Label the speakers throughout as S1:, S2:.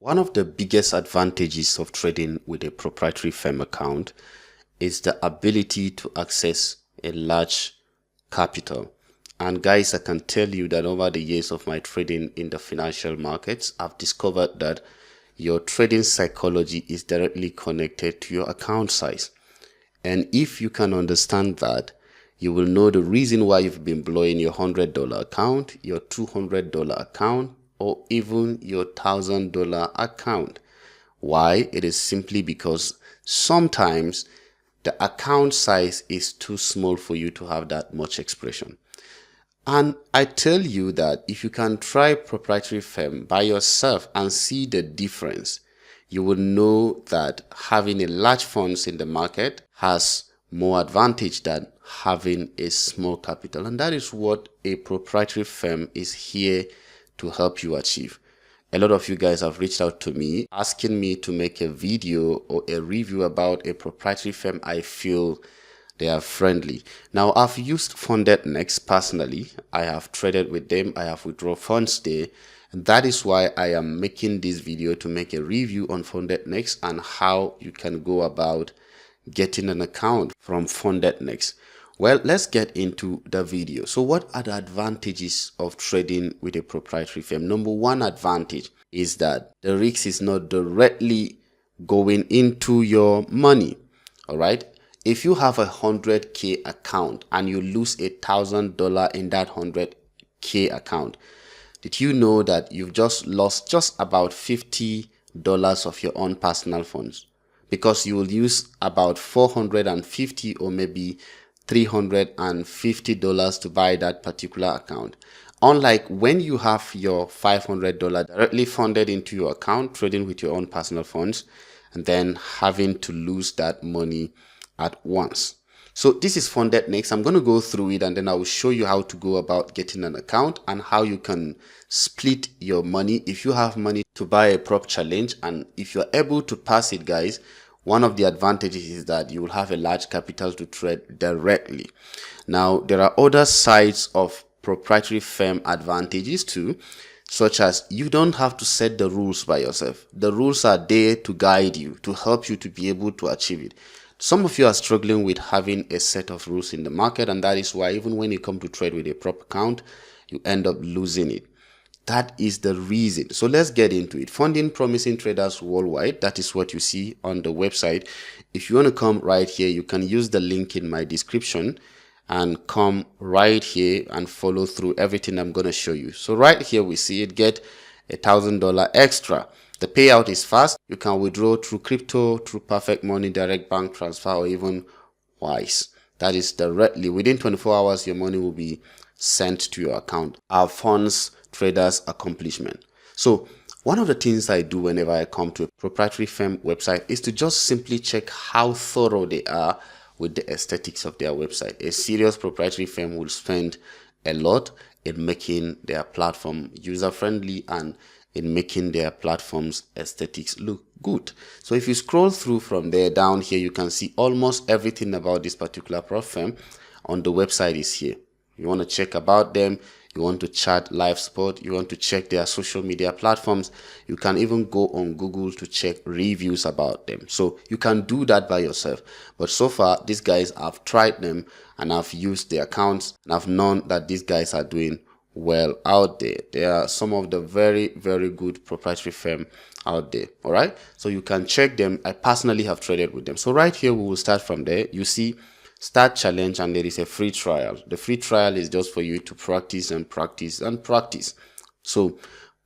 S1: One of the biggest advantages of trading with a proprietary firm account is the ability to access a large capital. And guys, I can tell you that over the years of my trading in the financial markets, I've discovered that your trading psychology is directly connected to your account size. And if you can understand that, you will know the reason why you've been blowing your $100 account, your $200 account, or even your $1,000 account. Why? It is simply because sometimes the account size is too small for you to have that much expression. And I tell you that if you can try proprietary firm by yourself and see the difference, you will know that having a large funds in the market has more advantage than having a small capital. And that is what a proprietary firm is here to help you achieve. A lot of you guys have reached out to me asking me to make a video or a review about a proprietary firm I feel they are friendly. Now, I've used Fundednext personally. I have traded with them. I have withdrawn funds there. And that is why I am making this video to make a review on Fundednext and how you can go about getting an account from Fundednext. Well, let's get into the video. So what are the advantages of trading with a proprietary firm? Number one advantage is that the risk is not directly going into your money. All right. If you have a 100K account and you lose $1,000 in that 100K account, did you know that you've just lost just about $50 of your own personal funds? Because you will use about $450 or maybe $350 to buy that particular account. Unlike when you have your $500 directly funded into your account, trading with your own personal funds, and then having to lose that money at once. So this is Fundednext. I'm going to go through it and then I will show you how to go about getting an account and how you can split your money if you have money to buy a prop challenge. And if you're able to pass it, guys, one of the advantages is that you will have a large capital to trade directly. Now, there are other sides of proprietary firm advantages too, such as you don't have to set the rules by yourself. The rules are there to guide you, to help you to be able to achieve it. Some of you are struggling with having a set of rules in the market, and that is why even when you come to trade with a prop account, you end up losing it. That is the reason. So let's get into it. Funding promising traders worldwide. That is what you see on the website. If you want to come right here, you can use the link in my description and come right here and follow through everything I'm going to show you. So right here we see it, get $1,000 extra. The payout is fast. You can withdraw through crypto, through Perfect Money, direct bank transfer, or even Wise. That is directly within 24 hours, your money will be sent to your account. Our funds traders accomplishment. So one of the things I do whenever I come to a proprietary firm website is to just simply check how thorough they are with the aesthetics of their website. A serious proprietary firm will spend a lot in making their platform user-friendly and in making their platform's aesthetics look good. So if you scroll through from there down here, you can see almost everything about this particular prop firm on the website is here. You want to check about them, you want to chat live support, you want to check their social media platforms, you can even go on Google to check reviews about them. So you can do that by yourself. But so far, these guys, I've tried them and I've used their accounts and I've known that these guys are doing well out there. They are some of the very, very good proprietary firm out there. All right. So you can check them. I personally have traded with them. So right here, we will start from there. You see start challenge and there is a free trial. The free trial is just for you to practice and practice and practice. So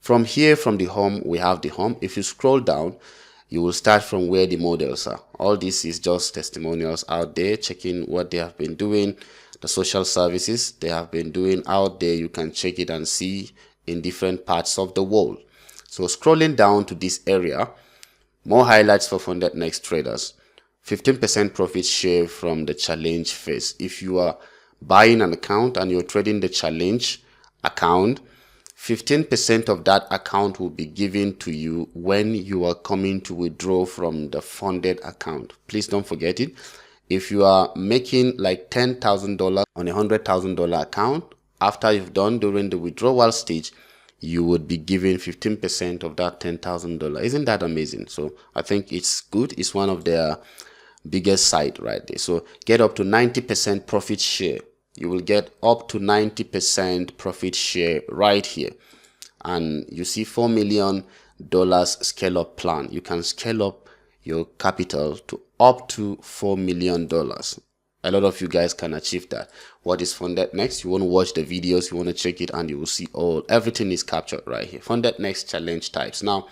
S1: from here, from the home, we have the home. If you scroll down, you will start from where the models are. All this is just testimonials out there, checking what they have been doing, the social services they have been doing out there. You can check it and see in different parts of the world. So scrolling down to this area, more highlights for Fundednext traders. 15% profit share from the challenge phase. If you are buying an account and you're trading the challenge account, 15% of that account will be given to you when you are coming to withdraw from the funded account. Please don't forget it. If you are making like $10,000 on a $100,000 account, after you've done during the withdrawal stage, you would be given 15% of that $10,000. Isn't that amazing? So I think it's good. It's one of their biggest site right there. So get up to 90% profit share. You will get up to 90% profit share right here. And you see $4 million scale up plan. You can scale up your capital to up to $4 million. A lot of you guys can achieve that. What is Fundednext? You want to watch the videos, you want to check it, and you will see everything is captured right here. Fundednext challenge types. Now,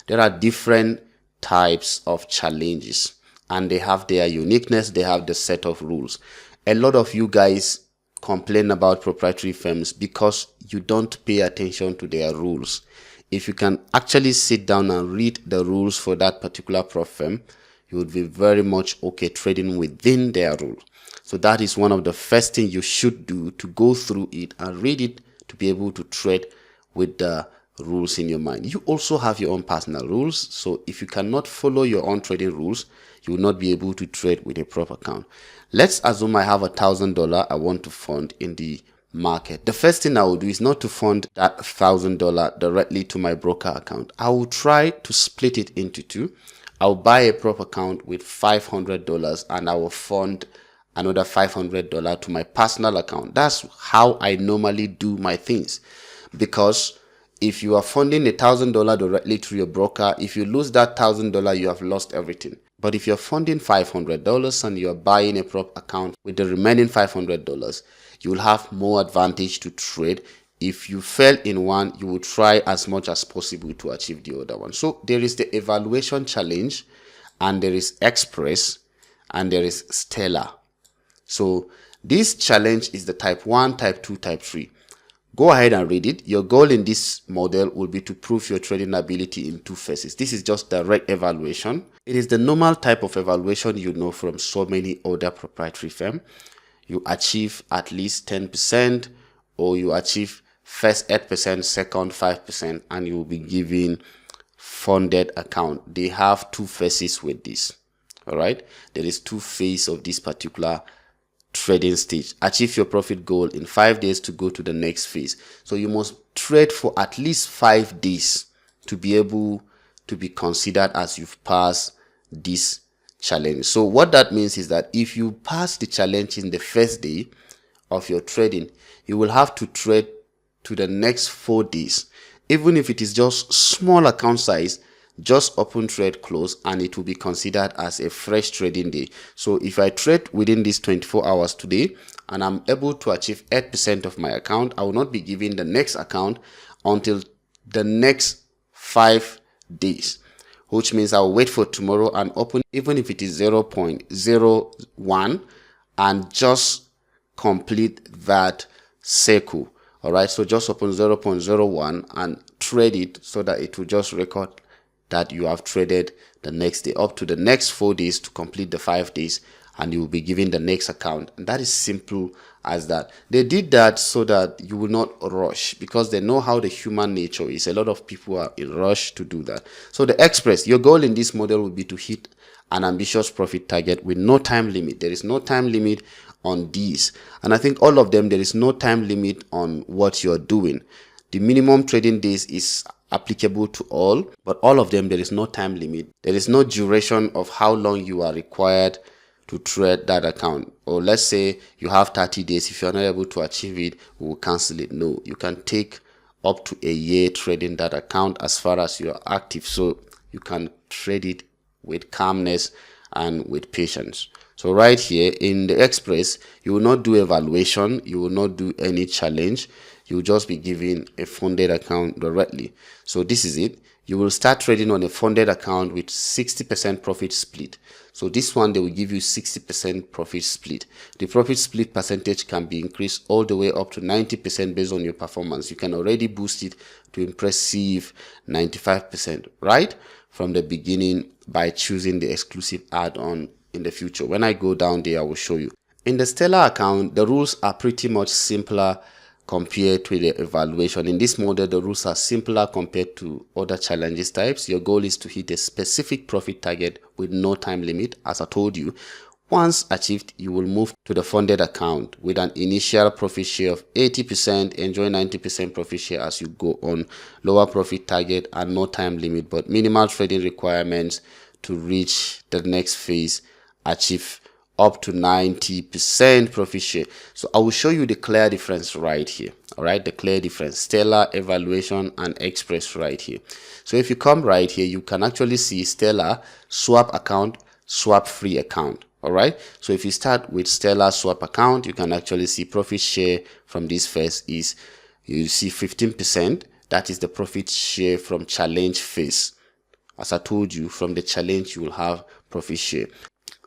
S1: there are different types of challenges, and they have their uniqueness. They have the set of rules. A lot of you guys complain about proprietary firms because you don't pay attention to their rules. If you can actually sit down and read the rules for that particular prop firm, you would be very much okay trading within their rules. So that is one of the first things you should do, to go through it and read it to be able to trade with the rules in your mind. You also have your own personal rules. So if you cannot follow your own trading rules, you will not be able to trade with a prop account. Let's assume I have $1,000 I want to fund in the market. The first thing I will do is not to fund that $1,000 directly to my broker account. I will try to split it into two. I'll buy a prop account with $500 and I will fund another $500 to my personal account. That's how I normally do my things. Because if you are funding $1,000 directly to your broker, if you lose that $1,000, you have lost everything. But if you're funding $500 and you're buying a prop account with the remaining $500, you will have more advantage to trade. If you fail in one, you will try as much as possible to achieve the other one. So there is the evaluation challenge, and there is express, and there is stellar. So this challenge is the type 1, type 2, type 3. Go ahead and read it. Your goal in this model will be to prove your trading ability in two phases. This is just direct evaluation. It is the normal type of evaluation you know from so many other proprietary firms. You achieve at least 10%, or you achieve first 8%, second 5%, and you will be given funded account. They have two phases with this. All right. There is two phases of this particular trading stage. Achieve your profit goal in 5 days to go to the next phase. So you must trade for at least 5 days to be able to be considered as you've passed this challenge. So what that means is that if you pass the challenge in the first day of your trading, you will have to trade to the next 4 days. Even if it is just small account size, just open, trade, close, and it will be considered as a fresh trading day. So if I trade within these 24 hours today and I'm able to achieve 8% of my account, I will not be given the next account until the next 5 days, which means I'll wait for tomorrow and open, even if it is 0.01, and just complete that cycle. All right, so just open 0.01 and trade it so that it will just record that you have traded the next day up to the next 4 days to complete the 5 days, and you will be given the next account. And that is simple as that. They did that so that you will not rush, because they know how the human nature is. A lot of people are in rush to do that. So the express, your goal in this model will be to hit an ambitious profit target with no time limit. There is no time limit on these, and I think all of them, there is no time limit on what you're doing. The minimum trading days is applicable to all, but all of them, there is no time limit. There is no duration of how long you are required to trade that account. Or let's say you have 30 days. If you're not able to achieve it, we will cancel it. No, you can take up to a year trading that account as far as you are active. So you can trade it with calmness and with patience. So right here in the express, you will not do evaluation. You will not do any challenge. You will just be given a funded account directly. So this is it. You will start trading on a funded account with 60% profit split. So this one, they will give you 60% profit split. The profit split percentage can be increased all the way up to 90% based on your performance. You can already boost it to impressive 95%, right? From the beginning by choosing the exclusive add-on in the future. When I go down there, I will show you. In the Stellar account, the rules are pretty much simpler compared to the evaluation. In this model, the rules are simpler compared to other challenges types. Your goal is to hit a specific profit target with no time limit. As I told you, Once achieved, you will move to the funded account with an initial profit share of 80%, enjoy 90% profit share as you go on, lower profit target and no time limit, but minimal trading requirements to reach the next phase, achieve up to 90% profit share. So I will show you the clear difference right here. All right, the clear difference, Stellar, Evaluation and Express right here. So if you come right here, you can actually see Stellar, swap account, swap free account. All right, so if you start with Stellar swap account, you can actually see profit share from this first is, you see 15%. That is the profit share from challenge phase. As I told you, from the challenge you will have profit share,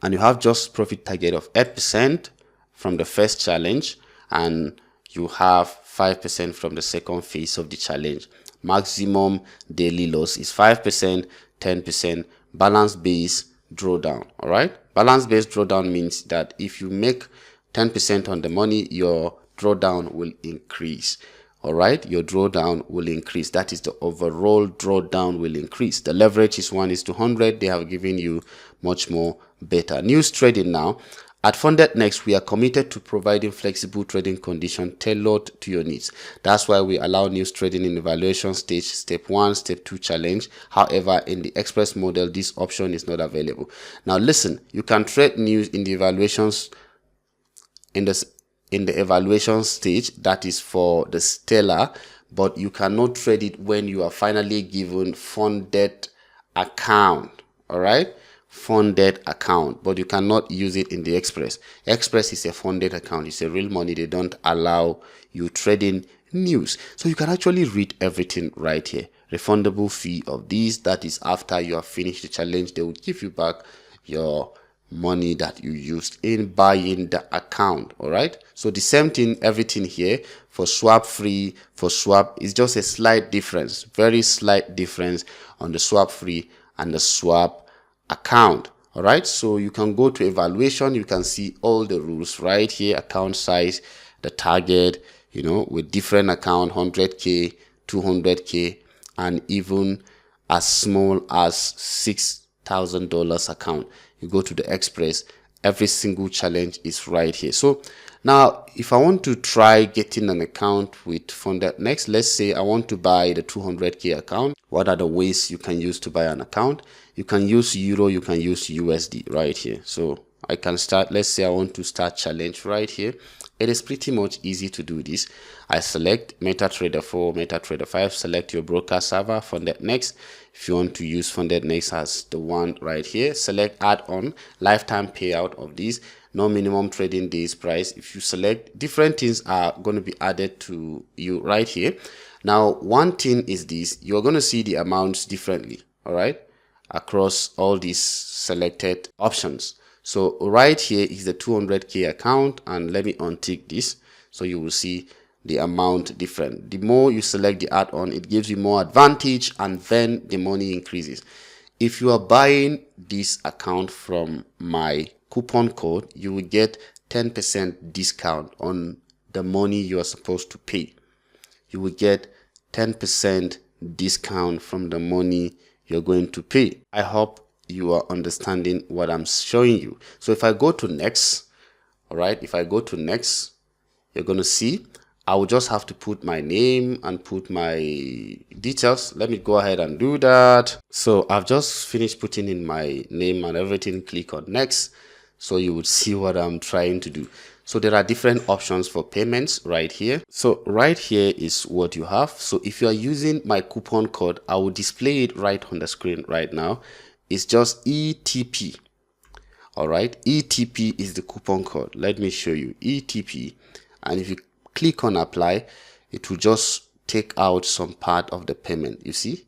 S1: and you have just profit target of 8% from the first challenge, and you have 5% from the second phase of the challenge. Maximum daily loss is 5%, 10%. Balance base drawdown. All right, balance based drawdown means that if you make 10% on the money, your drawdown will increase. All right, your drawdown will increase. That is, the overall drawdown will increase. The leverage is 1:100. They have given you much more better. News trading now. At Fundednext, we are committed to providing flexible trading conditions tailored to your needs. That's why we allow news trading in evaluation stage, step 1, step 2 challenge. However, in the express model, this option is not available. Now listen, you can trade news in the evaluations in the evaluation stage, that is for the Stellar, but you cannot trade it when you are finally given funded account. All right, funded account, but you cannot use it in the Express. Express is a funded account, it's a real money. They don't allow you trading news, so you can actually read everything right here. Refundable fee of these, that is after you have finished the challenge, they will give you back your money that you used in buying the account. All right, so the same thing, everything here for swap free, for swap is just a slight difference, very slight difference on the swap free and the swap account. All right, so you can go to evaluation, you can see all the rules right here, account size, the target, you know, with different account, 100k, 200k, and even as small as $6,000 account. You go to the Express, every single challenge is right here. So now if I want to try getting an account with Fundednext, let's say I want to buy the 200k account. What are the ways you can use to buy an account? You can use Euro, you can use USD right here. So I can start, let's say I want to start challenge right here. It is pretty much easy to do this. I select MetaTrader 4, MetaTrader 5, select your broker server, Fundednext. If you want to use Fundednext as the one right here, select add-on, lifetime payout of these, no minimum trading days price. If you select, different things are going to be added to you right here. Now, one thing is this, you're going to see the amounts differently, all right, across all these selected options. So right here is the 200k account, and let me untick this so you will see the amount different. The more you select the add-on, it gives you more advantage, and then the money increases. If you are buying this account from my coupon code, you will get 10% discount on the money you are supposed to pay. You will get 10% discount from the money you're going to pay. I hope you are understanding what I'm showing you. So if I go to next, all right, if I go to next, you're going to see I will just have to put my name and put my details. Let me go ahead and do that. So I've just finished putting in my name and everything. Click on next, so you would see what I'm trying to do. So there are different options for payments right here. So right here is what you have. So if you are using my coupon code, I will display it right on the screen right now. It's just ETP. All right, ETP is the coupon code. Let me show you ETP, and if you click on apply, it will just take out some part of the payment. You see,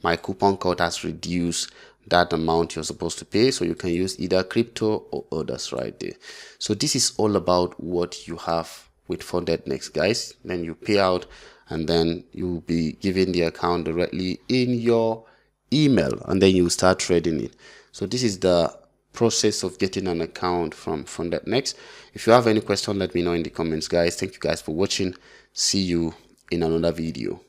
S1: my coupon code has reduced that amount you're supposed to pay, so you can use either crypto or others right there. So this is all about what you have with Fundednext, guys. Then you pay out, and then you'll be given the account directly in your email, and then you start trading it. So this is the process of getting an account from Fundednext. If you have any question, let me know in the comments, guys. Thank you guys for watching. See you in another video.